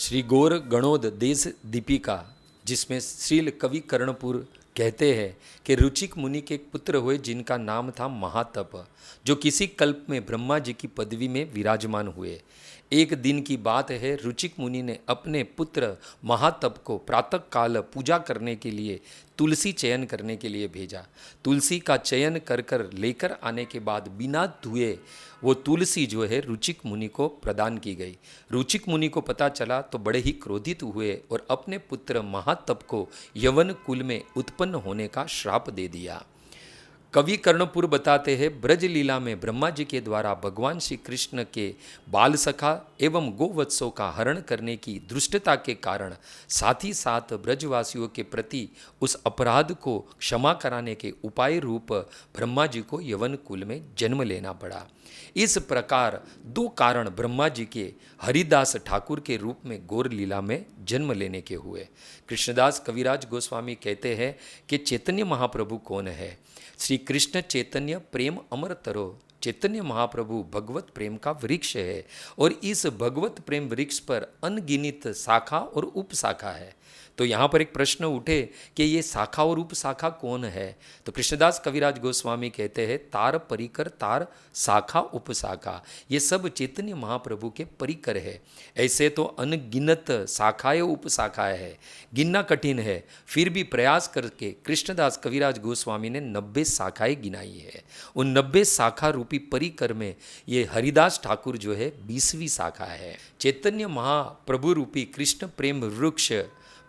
श्री गौर गणोद देश दीपिका, जिसमें श्रील कवि कर्णपुर कहते हैं कि रुचिक मुनि के एक पुत्र हुए जिनका नाम था महातप, जो किसी कल्प में ब्रह्मा जी की पदवी में विराजमान हुए। एक दिन की बात है, रुचिक मुनि ने अपने पुत्र महातप को प्रातः काल पूजा करने के लिए तुलसी चयन करने के लिए भेजा। तुलसी का चयन कर कर लेकर आने के बाद बिना धुए वो तुलसी जो है रुचिक मुनि को प्रदान की गई। रुचिक मुनि को पता चला तो बड़े ही क्रोधित हुए और अपने पुत्र महातप को यवन कुल में उत्पन्न होने का श्राप दे दिया। कवि कर्णपुर बताते हैं, ब्रज लीला में ब्रह्मा जी के द्वारा भगवान श्री कृष्ण के बाल सखा एवं गोवत्सों का हरण करने की दुष्टता के कारण साथ ही साथ ब्रजवासियों के प्रति उस अपराध को क्षमा कराने के उपाय रूप ब्रह्मा जी को यवन कुल में जन्म लेना पड़ा। इस प्रकार दो कारण ब्रह्मा जी के हरिदास ठाकुर के रूप में गौर लीला में जन्म लेने के हुए। कृष्णदास कविराज गोस्वामी कहते हैं कि चैतन्य महाप्रभु कौन है? श्री कृष्ण चैतन्य प्रेम अमर तरो। चैतन्य महाप्रभु भगवत प्रेम का वृक्ष है और इस भगवत प्रेम वृक्ष पर अनगिनत शाखा और उपशाखा है। तो यहाँ पर एक प्रश्न उठे कि ये शाखा और उपशाखा कौन है? तो कृष्णदास कविराज गोस्वामी कहते हैं, तार परिकर तार शाखा उपशाखा, ये सब चैतन्य महाप्रभु के परिकर है। ऐसे तो अनगिनत शाखाएं उपशाखाएं है, गिनना कठिन है, फिर भी प्रयास करके कृष्णदास कविराज गोस्वामी ने 90 शाखाएं गिनाई है। उन 90 शाखा रूपी परिकर में ये हरिदास ठाकुर जो है 20वीं शाखा है। चैतन्य महाप्रभु रूपी कृष्ण प्रेम वृक्ष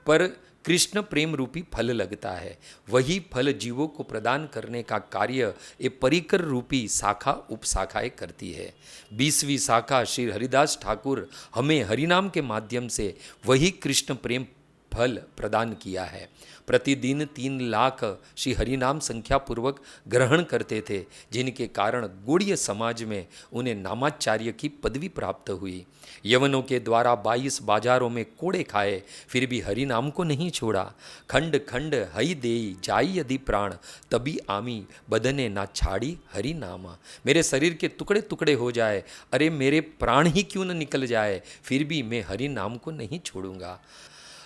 पर कृष्ण प्रेम रूपी फल लगता है। वही फल जीवों को प्रदान करने का कार्य ये परिकर रूपी शाखा उपशाखाएं करती है। 20वीं शाखा श्री हरिदास ठाकुर हमें हरिनाम के माध्यम से वही कृष्ण प्रेम फल प्रदान किया है। प्रतिदिन 3 लाख श्री हरिनाम संख्या पूर्वक ग्रहण करते थे, जिनके कारण गौड़ीय समाज में उन्हें नामाचार्य की पदवी प्राप्त हुई। यवनों के द्वारा 22 बाजारों में कोड़े खाए, फिर भी हरिनाम को नहीं छोड़ा। खंड खंड हई देई जाई यदि प्राण, तभी आमी बदने ना छाड़ी हरि नाम। मेरे शरीर के टुकड़े टुकड़े हो जाए, अरे मेरे प्राण ही क्यों न निकल जाए, फिर भी मैं हरि नाम को नहीं छोड़ूंगा।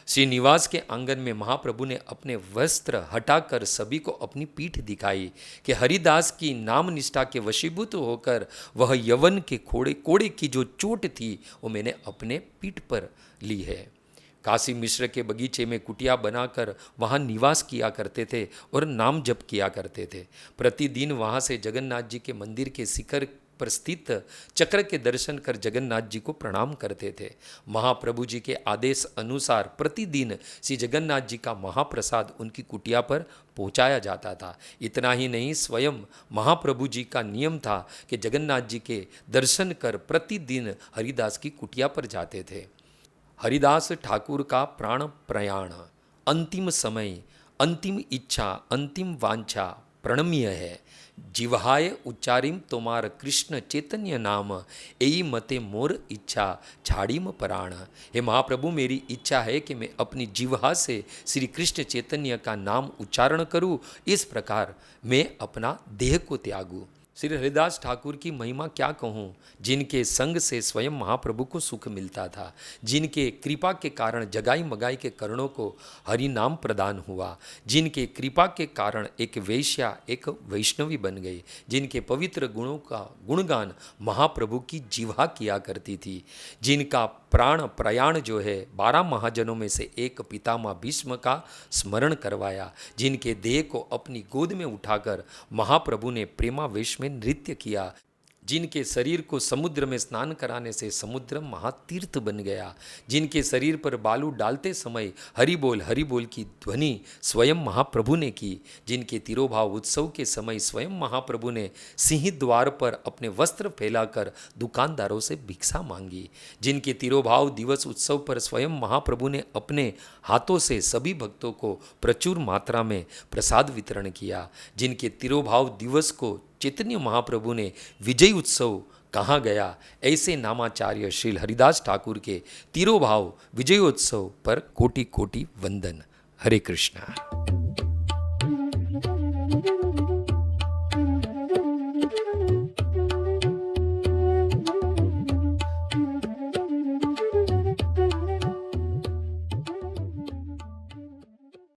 श्रीनिवास के आंगन में महाप्रभु ने अपने वस्त्र हटाकर सभी को अपनी पीठ दिखाई कि हरिदास की नाम निष्ठा के वशीभूत होकर वह यवन के कोड़े की जो चोट थी वो मैंने अपने पीठ पर ली है। काशी मिश्र के बगीचे में कुटिया बनाकर वहाँ निवास किया करते थे और नाम जप किया करते थे। प्रतिदिन वहाँ से जगन्नाथ जी के मंदिर के शिखर पर स्थित चक्र के दर्शन कर जगन्नाथ जी को प्रणाम करते थे। महाप्रभु जी के आदेश अनुसार प्रतिदिन श्री जगन्नाथ जी का महाप्रसाद उनकी कुटिया पर पहुंचाया जाता था। इतना ही नहीं, स्वयं महाप्रभु जी का नियम था कि जगन्नाथ जी के दर्शन कर प्रतिदिन हरिदास की कुटिया पर जाते थे। हरिदास ठाकुर का प्राण प्रयाण, अंतिम समय, अंतिम इच्छा, अंतिम वांछा प्रणम्य है। जिव्हाय उच्चारिम तोमार कृष्ण चैतन्य नाम, एई मते मोर इच्छा छाड़ीम प्राण। हे महाप्रभु, मेरी इच्छा है कि मैं अपनी जिह्वा से श्री कृष्ण चैतन्य का नाम उच्चारण करूं, इस प्रकार मैं अपना देह को त्यागूं। श्री हरिदास ठाकुर की महिमा क्या कहूँ, जिनके संग से स्वयं महाप्रभु को सुख मिलता था, जिनके कृपा के कारण जगाई मगाई के कर्णों को हरि नाम प्रदान हुआ, जिनके कृपा के कारण एक वैश्या एक वैष्णवी बन गई, जिनके पवित्र गुणों का गुणगान महाप्रभु की जिह्वा किया करती थी, जिनका प्राण प्रयाण जो है 12 महाजनों में से एक पितामह भीष्म का स्मरण करवाया, जिनके देह को अपनी गोद में उठाकर महाप्रभु ने प्रेमावेश में नृत्य किया, जिनके शरीर को समुद्र में स्नान कराने से समुद्र महातीर्थ बन गया, जिनके शरीर पर बालू डालते समय हरि बोल की ध्वनि स्वयं महाप्रभु ने की, जिनके तिरोभाव उत्सव के समय स्वयं महाप्रभु ने सिंह द्वार पर अपने वस्त्र फैलाकर दुकानदारों से भिक्षा मांगी, जिनके तिरोभाव दिवस उत्सव पर स्वयं महाप्रभु ने अपने हाथों से सभी भक्तों को प्रचुर मात्रा में प्रसाद वितरण किया, जिनके तिरोभाव दिवस को चैतन्य महाप्रभु ने विजय उत्सव कहाँ गया, ऐसे नामाचार्य श्री हरिदास ठाकुर के तिरोभाव विजयोत्सव पर कोटि कोटि वंदन। हरे कृष्णा।